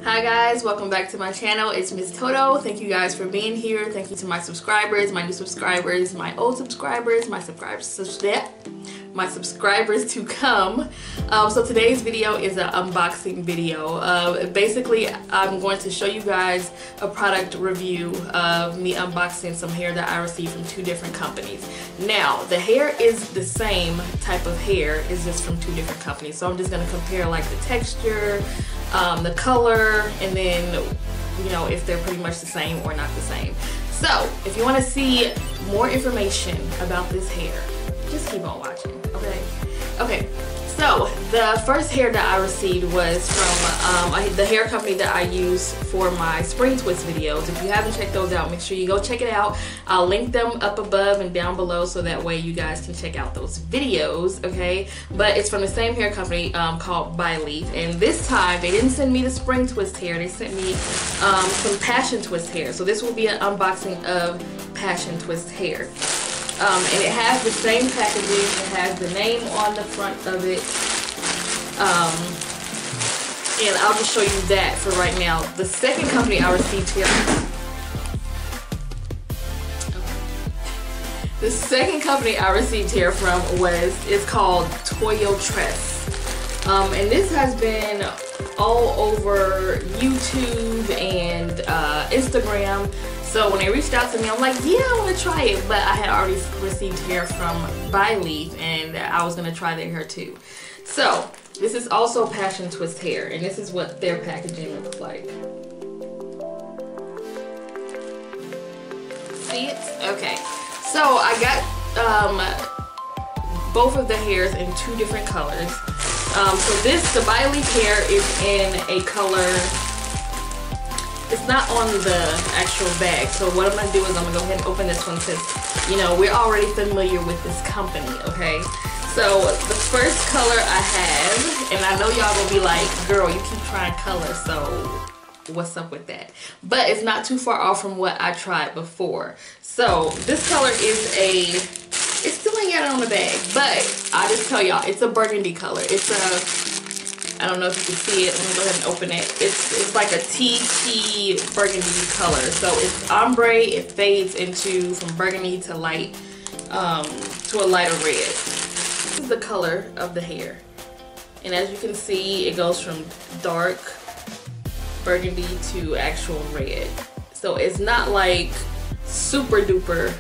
Hi guys, welcome back to my channel. It's Miss Toto. Thank you guys for being here. Thank you to my subscribers, my new subscribers, my old subscribers, my subscribers to come. So today's video is an unboxing video. Basically, I'm going to show you guys a product review of me unboxing some hair that I received from two different companies. Now, the hair is the same type of hair, it's just from two different companies. So I'm just going to compare like the texture, the color, and then you know if they're pretty much the same or not the same. So if you want to see more information about this hair, just keep on watching. Okay, so the first hair that I received was from the hair company that I use for my spring twist videos. If you haven't checked those out, make sure you go check it out. I'll link them up above and down below so that way you guys can check out those videos, okay? But it's from the same hair company called By Leaf, and this time they didn't send me the spring twist hair, they sent me some passion twist hair. So this will be an unboxing of passion twist hair. And it has the same packaging, it has the name on the front of it, and I'll just show you that for right now. The second company I received here, the second company I received here from is called Toyo Tress, and this has been all over YouTube and Instagram. So when they reached out to me, I'm like, yeah, I want to try it. But I had already received hair from By Leaf, and I was going to try their hair too. So this is also passion twist hair, and this is what their packaging looks like. See it? Okay. So I got both of the hairs in two different colors. So the By Leaf hair is in a color. It's not on the actual bag, so what I'm going to do is I'm going to go ahead and open this one since, you know, we're already familiar with this company, okay? So the first color I have, and I know y'all going to be like, girl, you keep trying color, so what's up with that? But it's not too far off from what I tried before. So this color is it still ain't got it on the bag, but I just tell y'all, it's a burgundy color. It's a, I don't know if you can see it. Let me go ahead and open it. It's like a tea burgundy color. So it's ombre. It fades from burgundy to light, to a lighter red. This is the color of the hair. And as you can see, it goes from dark burgundy to actual red. So it's not like super duper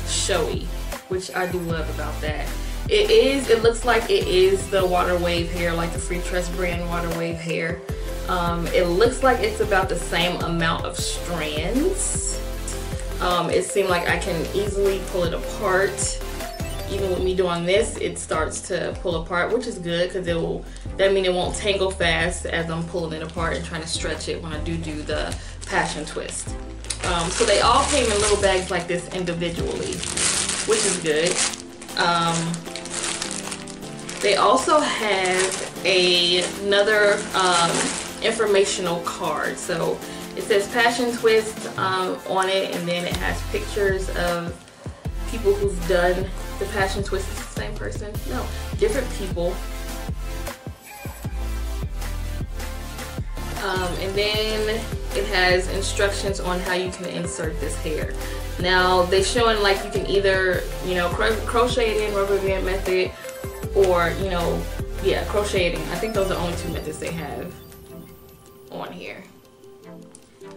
showy, which I do love about that. It looks like it is the Water Wave hair, like the Free Tress brand Water Wave hair. It looks like it's about the same amount of strands. It seemed like I can easily pull it apart. Even with me doing this, it starts to pull apart, which is good because that means it won't tangle fast as I'm pulling it apart and trying to stretch it when I do the passion twist. So they all came in little bags like this individually, which is good. They also have another informational card. So it says passion twist on it, and then it has pictures of people who've done the passion twist. Is the same person? No, different people. And then it has instructions on how you can insert this hair. Now they're showing like you can either, you know, crochet it in, rubber band method, or, you know, yeah, crocheting. I think those are the only two methods they have on here.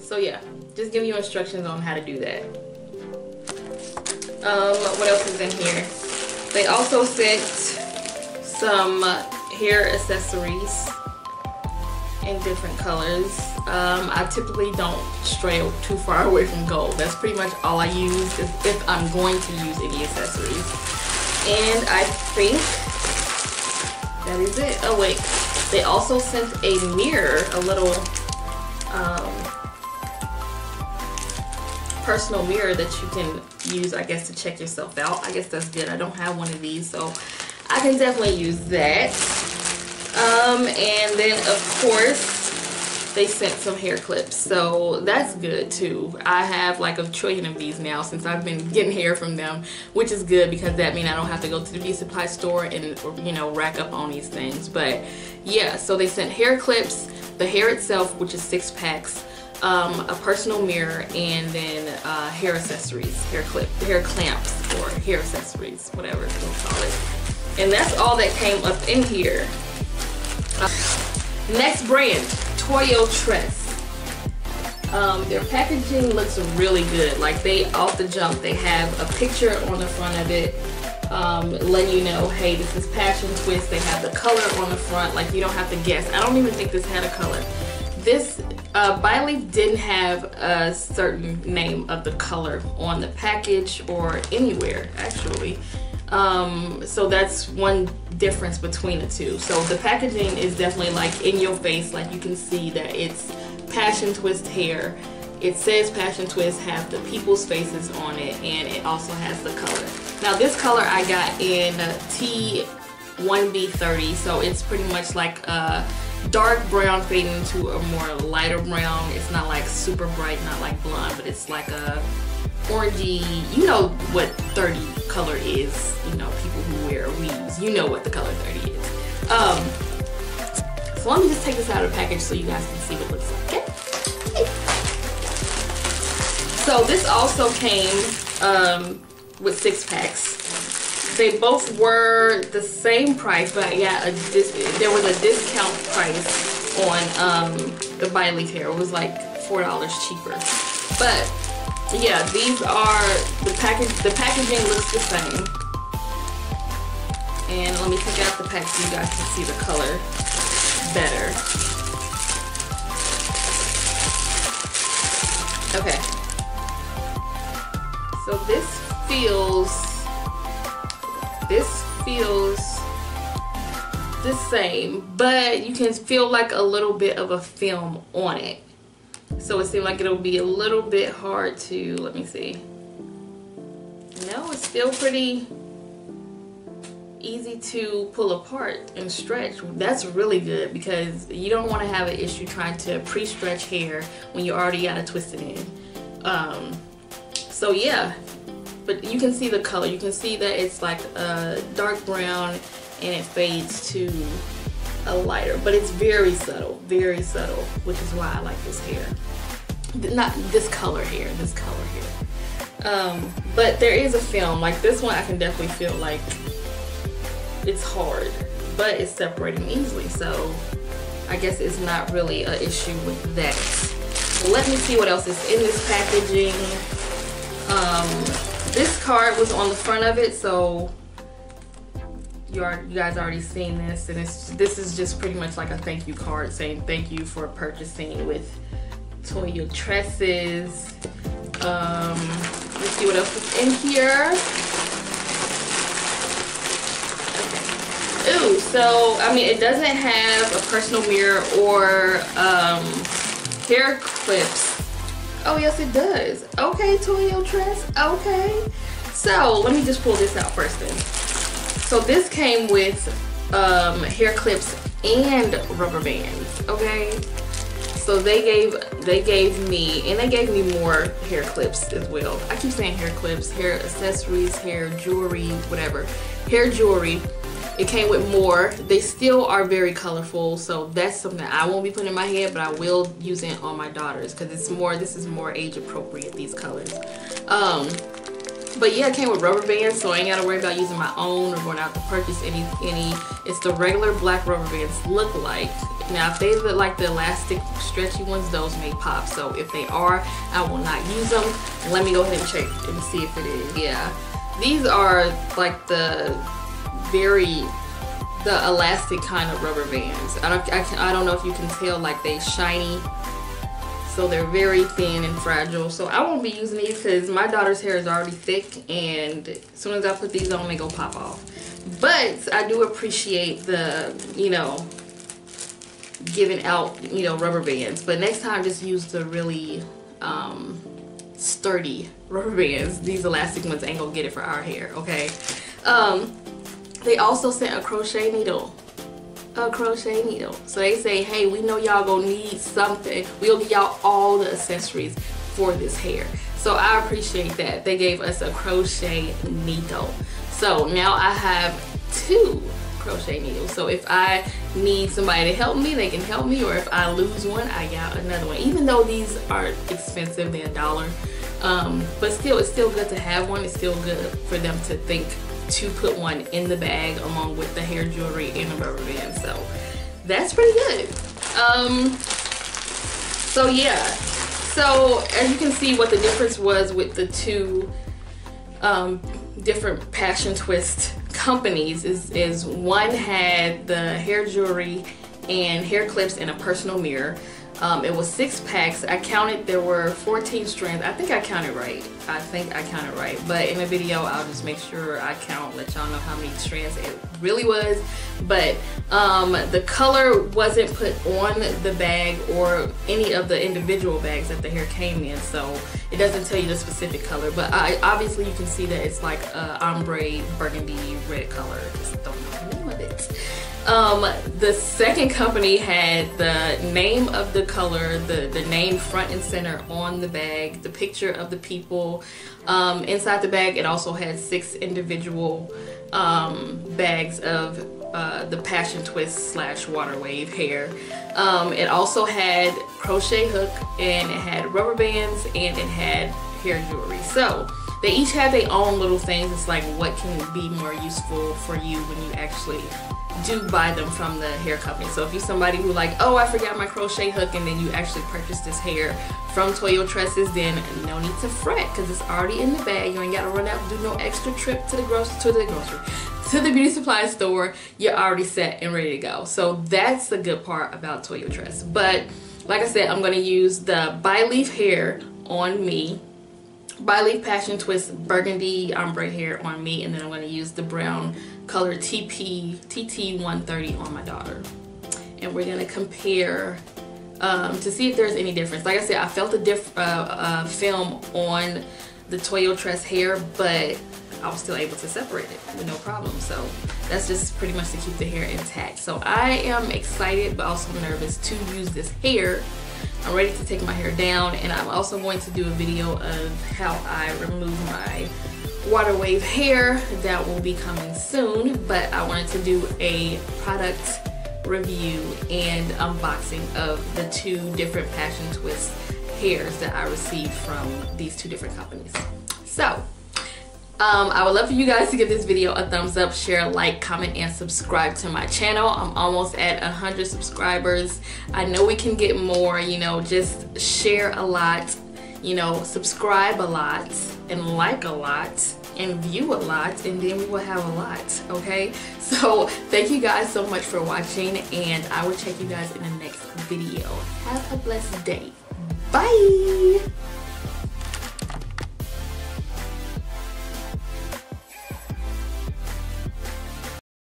So yeah, just giving you instructions on how to do that. What else is in here? They also sent some hair accessories in different colors. I typically don't stray too far away from gold. That's pretty much all I use if I'm going to use any accessories. And I think that is it. Oh wait, they also sent a mirror, a little personal mirror that you can use, I guess, to check yourself out. I guess that's good. I don't have one of these, so I can definitely use that. And then of course they sent some hair clips, so that's good too. I have like a trillion of these now since I've been getting hair from them, which is good because that means I don't have to go to the beauty supply store and, you know, rack up on these things. But yeah, so they sent hair clips. the hair itself, which is 6 packs, a personal mirror, and then hair accessories, hair clamps, or hair accessories, whatever you want to call it. And that's all that came up in here. Next brand, Toyo Tress. Their packaging looks really good. Like, they off the jump, they have a picture on the front of it, letting you know, hey, this is Passion Twist. They have the color on the front, like you don't have to guess. I don't even think this had a color. This By Leaf didn't have a certain name of the color on the package or anywhere, actually. So that's one difference between the two. So the packaging is definitely like in your face, like you can see that it's Passion Twist hair. It says Passion Twist, have the people's faces on it, and it also has the color. Now this color I got in T1B30, so it's pretty much like a dark brown fading into a more lighter brown. It's not like super bright, not like blonde, but it's like a orangey, you know what 30 color is, you know, people who wear weaves, you know what the color 30 is. So let me just take this out of the package so you guys can see what it looks like, okay? So this also came with 6 packs. They both were the same price, but yeah, there was a discount price on the By Leaf hair. It was like $4 cheaper. But yeah, these are the packaging looks the same. And let me take out the pack so you guys can see the color better. Okay. So this feels the same, but you can feel like a little bit of a film on it. So it seemed like it'll be a little bit hard to, let me see. No, it's still pretty easy to pull apart and stretch. That's really good, because you don't want to have an issue trying to pre-stretch hair when you already got it twisted in. So yeah, but you can see the color. You can see that it's like a dark brown and it fades to a lighter, but it's very subtle, which is why I like this hair. Not this color here, but there is a film, like this one I can definitely feel like it's hard, but it's separating easily, so I guess it's not really an issue with that. So let me see what else is in this packaging. This card was on the front of it, so you guys already seen this, and this is just pretty much like a thank you card saying thank you for purchasing with Toyo Tresses. Let's see what else is in here. Okay. Ooh, so I mean, it doesn't have a personal mirror or hair clips. Oh yes, it does. Okay, Toyo Tress. Okay. So let me just pull this out first then. So this came with hair clips and rubber bands. Okay. So they gave me, and they gave me more hair clips as well. I keep saying hair clips, hair accessories, hair jewelry, whatever. Hair jewelry. It came with more. They still are very colorful, so that's something I won't be putting in my head, but I will use it on my daughters because it's more. This is more age appropriate, these colors. But yeah, it came with rubber bands, so I ain't gotta worry about using my own or going out to purchase any. It's the regular black rubber bands look like. Now, if they look like the elastic, stretchy ones, those may pop. So if they are, I will not use them. Let me go ahead and check and see if it is. Yeah, these are like the elastic kind of rubber bands. I don't know if you can tell, like they shiny. So they're very thin and fragile. So I won't be using these because my daughter's hair is already thick, and as soon as I put these on, they go pop off. But I do appreciate the, you know, giving out, you know, rubber bands. But next time, just use the really sturdy rubber bands. These elastic ones ain't gonna get it for our hair, okay? They also sent a crochet needle. So they say, hey, we know y'all gonna need something. We'll give y'all all the accessories for this hair. So I appreciate that. They gave us a crochet needle. So now I have 2 crochet needles. So if I need somebody to help me, they can help me, or if I lose one, I got another one. Even though these aren't expensive, they're $1, but still, it's still good to have one. It's still good for them to think to put one in the bag along with the hair jewelry and the rubber band. So that's pretty good. So yeah, so as you can see, what the difference was with the two different passion twist companies is one had the hair jewelry and hair clips and a personal mirror. It was 6 packs. I counted, there were 14 strands. I think I counted right. But in the video, I'll just make sure I count, let y'all know how many strands it really was. But the color wasn't put on the bag or any of the individual bags that the hair came in, so it doesn't tell you the specific color. But obviously you can see that it's like a ombre burgundy red color. Just don't know the name of it. The second company had the name of the color, the name front and center on the bag, the picture of the people inside the bag. It also had 6 individual bags of the passion twist slash water wave hair. It also had crochet hook, and it had rubber bands, and it had hair jewelry. So they each have their own little things. It's like what can be more useful for you when you actually do buy them from the hair company. So if you're somebody who like, oh, I forgot my crochet hook, and then you actually purchase this hair from Toyo Tresses, then no need to fret, because it's already in the bag. You ain't gotta run out and do no extra trip to the beauty supply store. You're already set and ready to go. So that's the good part about Toyo Tress. But like I said, I'm gonna use the bi-leaf hair on me, bi-leaf passion twist burgundy ombre hair on me, and then I'm going to use the brown color TT 130 on my daughter, and we're going to compare to see if there's any difference. Like I said, I felt a film on the Toyo Tress hair, but I was still able to separate it with no problem. So that's just pretty much to keep the hair intact. So I am excited but also nervous to use this hair. I'm ready to take my hair down, and I'm also going to do a video of how I remove my water wave hair. That will be coming soon, but I wanted to do a product review and unboxing of the 2 different passion twist hairs that I received from these 2 different companies. So I would love for you guys to give this video a thumbs up, share, like, comment, and subscribe to my channel. I'm almost at 100 subscribers. I know we can get more, you know, just share a lot, you know, subscribe a lot, and like a lot, and view a lot, and then we will have a lot, okay? So thank you guys so much for watching, and I will check you guys in the next video. Have a blessed day. Bye!